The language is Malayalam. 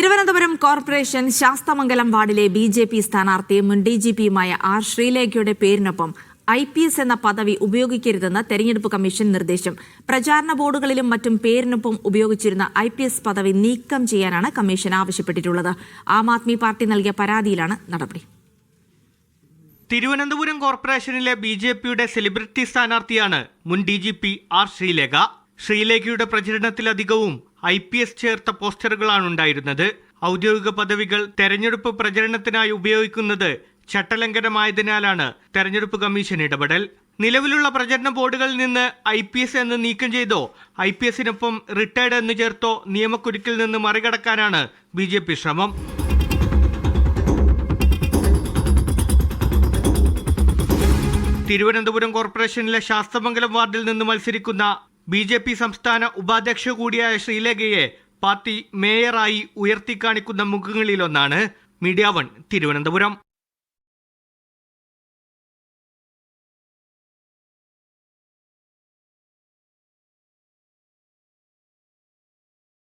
തിരുവനന്തപുരം കോർപ്പറേഷൻ ശാസ്തമംഗലം വാർഡിലെ ബി.ജെ.പി. സ്ഥാനാർത്ഥി മുൻ ഡി.ജി.പിയുമായ ആർ. ശ്രീലേഖയുടെ പേരിനൊപ്പം IPS എന്ന പദവി ഉപയോഗിക്കരുതെന്ന് തെരഞ്ഞെടുപ്പ് കമ്മീഷൻ നിർദ്ദേശം. പ്രചാരണ ബോർഡുകളിലും മറ്റും പേരിനൊപ്പം ഉപയോഗിച്ചിരുന്ന IPS പദവി നീക്കം ചെയ്യാനാണ് കമ്മീഷൻ ആവശ്യപ്പെട്ടിട്ടുള്ളത്. ആം ആദ്മി പാർട്ടി നൽകിയ പരാതിയിലാണ് നടപടി. തിരുവനന്തപുരം കോർപ്പറേഷനിലെ ബി.ജെ.പിയുടെ സെലിബ്രിറ്റി സ്ഥാനാർത്ഥിയാണ് മുൻ DGP ആർ. ശ്രീലേഖ. ശ്രീലേഖയുടെ പ്രചരണത്തിലധികവും IPS ചേർത്ത പോസ്റ്ററുകളാണ് ഉണ്ടായിരുന്നത്. ഔദ്യോഗിക പദവികൾ തെരഞ്ഞെടുപ്പ് പ്രചരണത്തിനായി ഉപയോഗിക്കുന്നത് ചട്ടലംഘനമായതിനാലാണ് തെരഞ്ഞെടുപ്പ് കമ്മീഷൻ ഇടപെടൽ. നിലവിലുള്ള പ്രചരണ ബോർഡുകളിൽ നിന്ന് IPS എന്ന് നീക്കം ചെയ്തോ IPSനൊപ്പം റിട്ടയർഡ് എന്ന് ചേർത്തോ നിയമക്കുരുക്കിൽ നിന്ന് മറികടക്കാനാണ് BJP ശ്രമം. തിരുവനന്തപുരം കോർപ്പറേഷനിലെ ശാസ്തമംഗലം വാർഡിൽ നിന്ന് മത്സരിക്കുന്ന BJP സംസ്ഥാന ഉപാധ്യക്ഷ കൂടിയായ ശ്രീലേഖയെ പാർട്ടി മേയറായി ഉയർത്തിക്കാണിക്കുന്ന മുഖങ്ങളിലൊന്നാണ്. മീഡിയ 1 തിരുവനന്തപുരം.